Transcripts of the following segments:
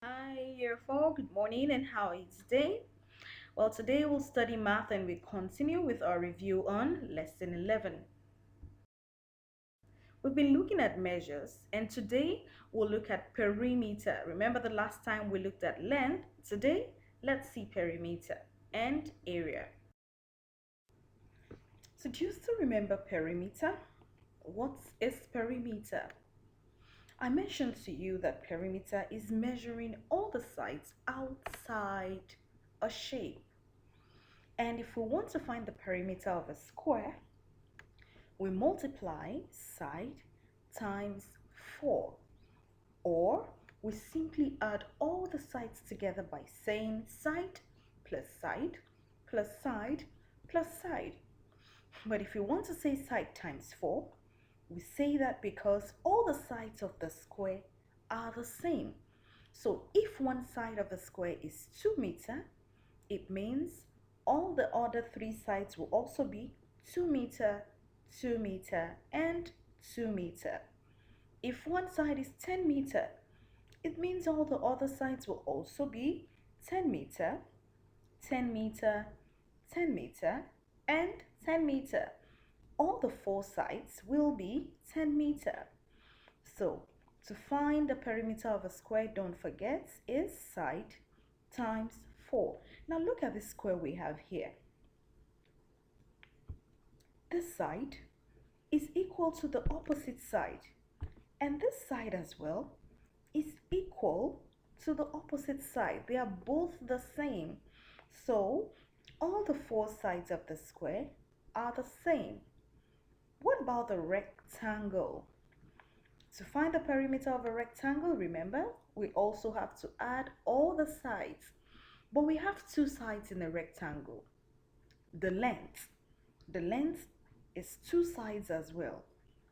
Hi, year four. Good morning, and how is today? Well, today we'll study math and we continue with our review on lesson 11. We've been looking at measures, and today we'll look at perimeter. Remember the last time we looked at length? Today, let's see perimeter and area. So, do you still remember perimeter? What is perimeter? I mentioned to you that perimeter is measuring all the sides outside a shape. And if we want to find the perimeter of a square, we multiply side times 4. Or we simply add all the sides together by saying side plus side plus side plus side. But if you want to say side times 4, we say that because all the sides of the square are the same. So if one side of the square is 2 meter, it means all the other three sides will also be 2 meter, 2 meter, and 2 meter. If one side is 10 meter, it means all the other sides will also be 10 meter, 10 meter, 10 meter, and 10 meter. All the four sides will be 10 meter. So, to find the perimeter of a square, don't forget, is side times 4. Now look at this square we have here. This side is equal to the opposite side, and this side as well is equal to the opposite side. They are both the same. So all the four sides of the square are the same. What about the rectangle? To find the perimeter of a rectangle, remember, we also have to add all the sides. But we have two sides in a rectangle. The length. The length is two sides as well.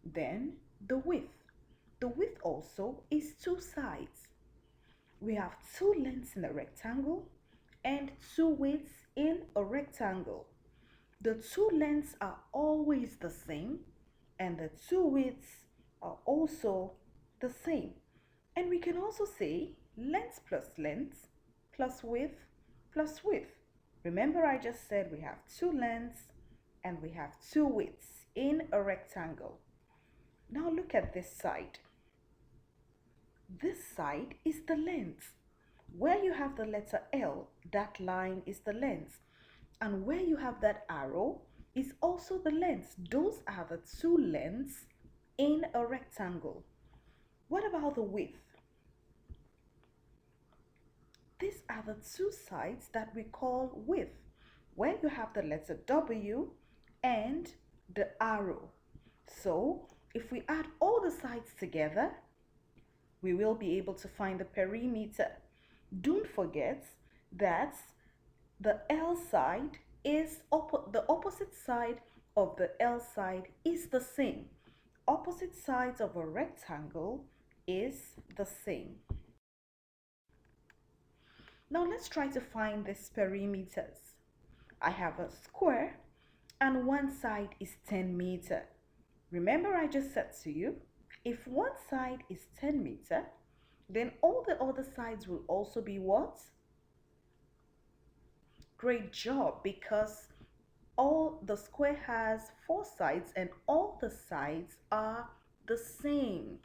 Then the width. The width also is two sides. We have two lengths in a rectangle and two widths in a rectangle. The two lengths are always the same and the two widths are also the same. And we can also say length plus length plus width plus width. Remember I just said we have two lengths and we have two widths in a rectangle. Now look at this side. This side is the length. Where you have the letter L, that line is the length. And where you have that arrow is also the length. Those are the two lengths in a rectangle. What about the width? These are the two sides that we call width, where you have the letter W and the arrow. So if we add all the sides together, we will be able to find the perimeter. Don't forget that the L side is the opposite side of the L side is the same. Opposite sides of a rectangle is the same. Now let's try to find these perimeters. I have a square and one side is 10 meter. Remember I just said to you, if one side is 10 meter, then all the other sides will also be what? Great job, because all the square has four sides and all the sides are the same.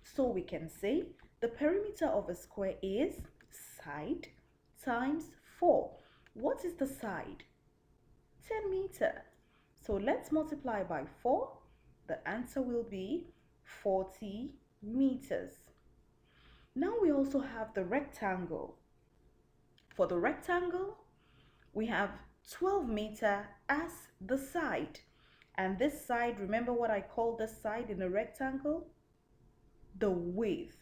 So we can say the perimeter of a square is side times 4. What is the side? 10 meter. So let's multiply by 4. The answer will be 40 meters. Now we also have the rectangle. For the rectangle, we have 12 meter as the side. And this side, remember what I call this side in a rectangle? The width.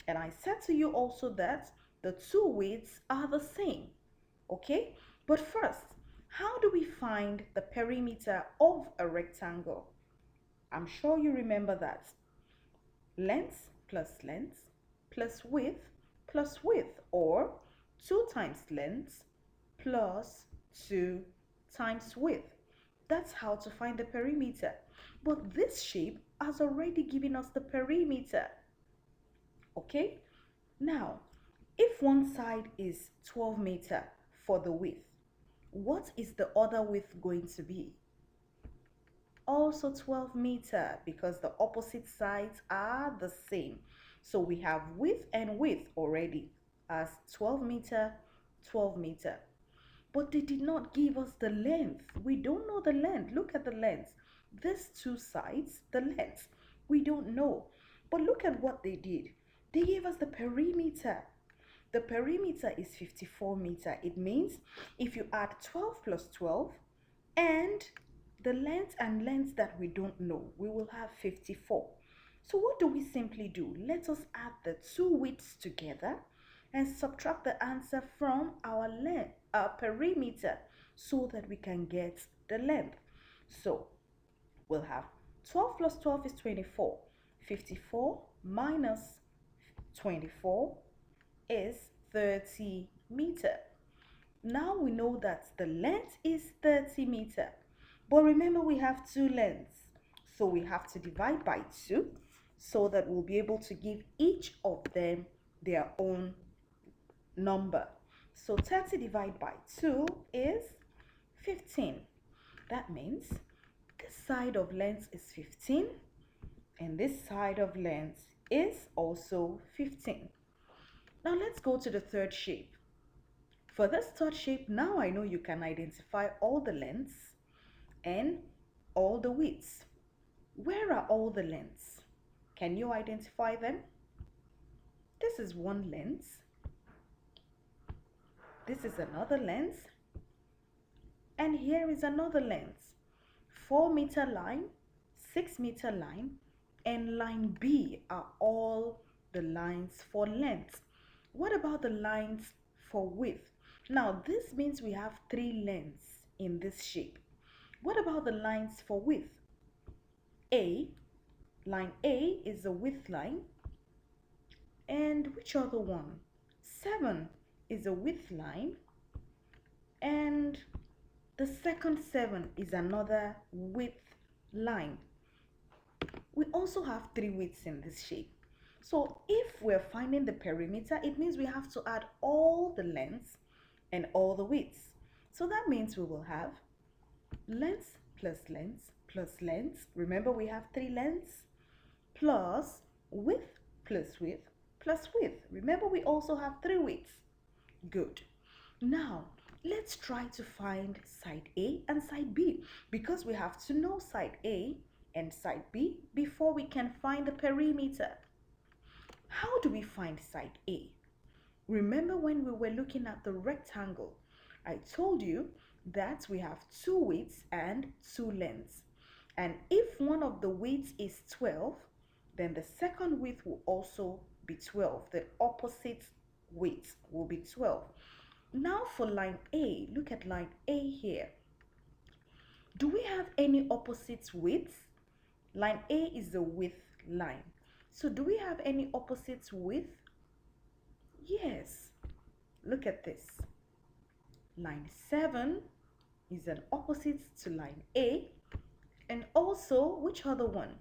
And I said to you also that the two widths are the same. Okay? But first, how do we find the perimeter of a rectangle? I'm sure you remember that. Length plus width, or 2 times length plus 2 times width. That's how to find the perimeter. But this shape has already given us the perimeter. Okay? Now, If one side is 12 meter for the width, what is the other width going to be? Also 12 meter, because the opposite sides are the same. So we have width and width already as 12 meter, 12 meter. But they did not give us the length. We don't know the length. Look at the length. These two sides, the length, we don't know. But look at what they did. They gave us the perimeter. The perimeter is 54 meter. It means if you add 12 plus 12 and the length and length that we don't know, we will have 54. So what do we simply do? Let us add the two widths together and subtract the answer from our length, our perimeter, so that we can get the length. So we'll have 12 plus 12 is 24. 54 minus 24 is 30 meter. Now we know that the length is 30 meter. But remember, we have two lengths. So we have to divide by 2 so that we'll be able to give each of them their own number. So 30 divided by 2 is 15. That means this side of length is 15 and this side of length is also 15. Now let's go to the third shape. For this third shape, now I know you can identify all the lengths and all the widths. Where are all the lengths? Can you identify them? This is one length. This is another length. And here is another length. 4 meter line, 6 meter line, and line B are all the lines for length. What about the lines for width? Now this means we have 3 lengths in this shape. What about the lines for width? Line A is the width line. And which other one? 7 is a width line. And the second 7 is another width line. We also have 3 widths in this shape. So if we're finding the perimeter, it means we have to add all the lengths and all the widths. So that means we will have length plus length plus length. Remember, we have 3 lengths plus width plus width plus width. Remember, we also have 3 widths. Good. Now, let's try to find side A and side B, because we have to know side A and side B before we can find the perimeter. How do we find side A? Remember when we were looking at the rectangle, I told you that we have 2 widths and 2 lengths. And if one of the widths is 12, then the second width will also be 12. The opposite width will be 12. Now for line A, look at line A here. Do we have any opposite widths? Line A is the width line. So do we have any opposite width? Yes. Look at this. Line 7 is an opposite to line A. And also, which other one?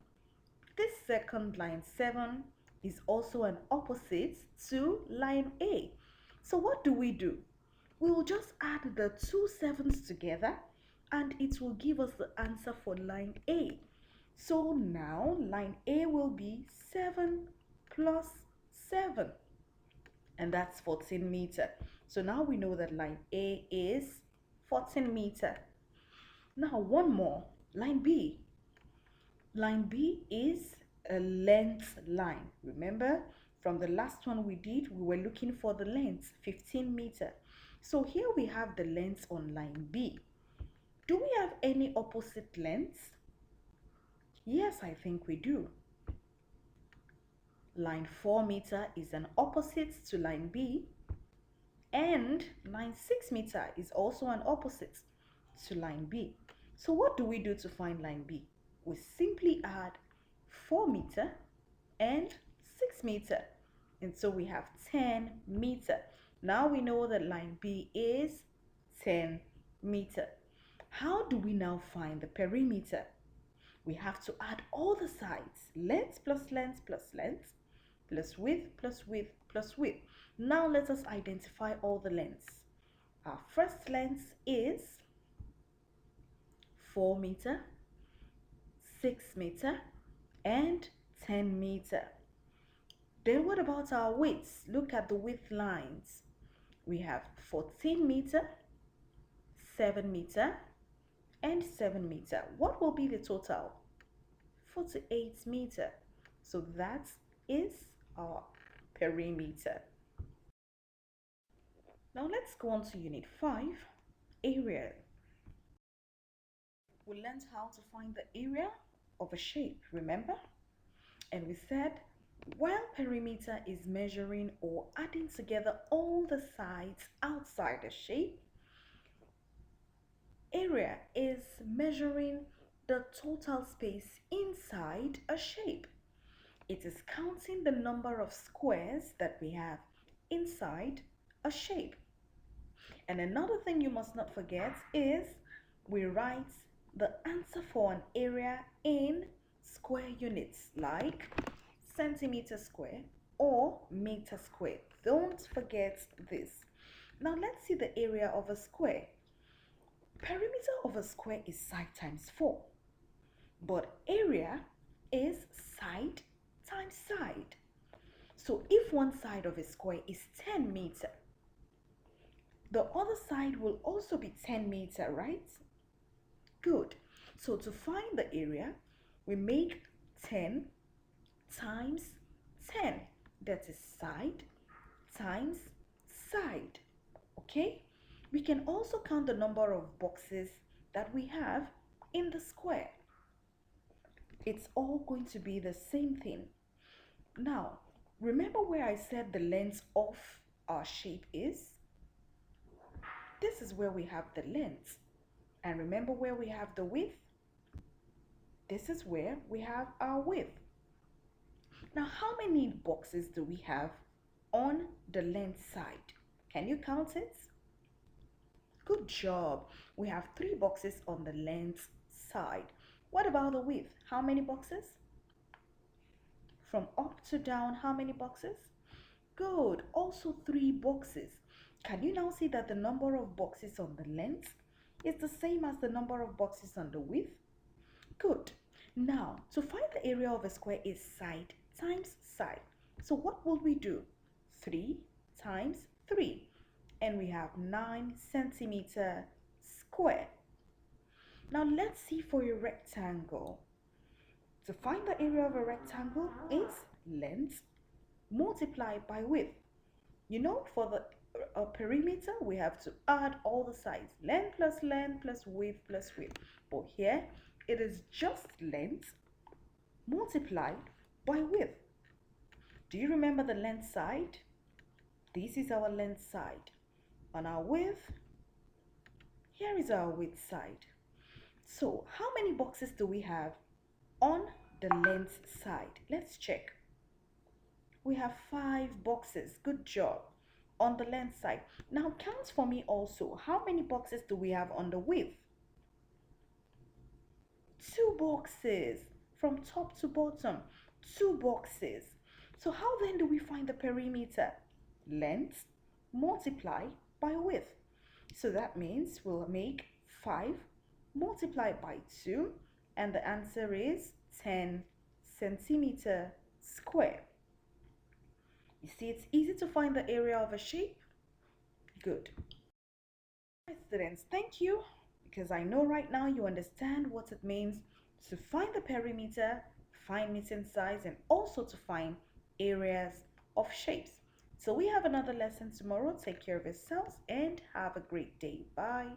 This second line 7 is also an opposite to line A. So what do? We will just add the 2 7s together and it will give us the answer for line A. So now line A will be 7 plus 7. And that's 14 meter. So now we know that line A is 14 meter. Now one more, line B. Line B is a length line. Remember, from the last one we did, we were looking for the length, 15 meter. So here we have the length on line B. Do we have any opposite lengths? Yes, I think we do. Line 4 meter is an opposite to line B, and line 6 meter is also an opposite to line B. So what do we do to find line B? We simply add 4 meter and 6 meter, and so we have 10 meter. Now we know that line B is 10 meter. How do we now find the perimeter? We have to add all the sides, length plus length plus length, plus width plus width plus width. Now let us identify all the lengths. Our first length is 4 meter, 6 meter, and 10 meter. Then what about our widths? Look at the width lines. We have 14 meter, 7 meter, and 7 meter. What will be the total? 48 meter. So that is our perimeter. Now let's go on to Unit 5, area. We learned how to find the area of a shape, remember? And we said while perimeter is measuring or adding together all the sides outside a shape, area is measuring the total space inside a shape. It is counting the number of squares that we have inside a shape. And another thing you must not forget is we write the answer for an area in square units like centimeter square or meter square. Don't forget this. Now let's see the area of a square. Perimeter of a square is side times 4, but area is side times side. So if one side of a square is 10 meter, the other side will also be 10 meter, right? Good. So to find the area, we make 10 times 10. That is side times side. Okay? We can also count the number of boxes that we have in the square. It's all going to be the same thing. Now, remember where I said the length of our shape is? This is where we have the length. And remember where we have the width? This is where we have our width. Now, how many boxes do we have on the length side? Can you count it? Good job. We have 3 boxes on the length side. What about the width? How many boxes? From up to down, how many boxes? Good. Also 3 boxes. Can you now see that the number of boxes on the length is the same as the number of boxes on the width? Good. Now, to find the area of a square is side times side. So what will we do? 3 times 3. And we have 9 centimeter square. Now let's see for a rectangle. To find the area of a rectangle is length multiplied by width. You know, for the perimeter, we have to add all the sides. Length plus width plus width. But here, it is just length multiplied by width. Do you remember the length side? This is our length side. On our width, here is our width side. So, how many boxes do we have on the length side? Let's check. We have 5 boxes. Good job. On the length side. Now count for me also. How many boxes do we have on the width? 2 boxes. From top to bottom. 2 boxes. So how then do we find the perimeter? Length multiplied by width. So that means we'll make 5 multiplied by 2, and the answer is 10 centimeter square. You see, it's easy to find the area of a shape. Good. Students, thank you, because I know right now you understand what it means to find the perimeter, find meeting size, and also to find areas of shapes. So we have another lesson tomorrow. Take care of yourselves and have a great day. Bye.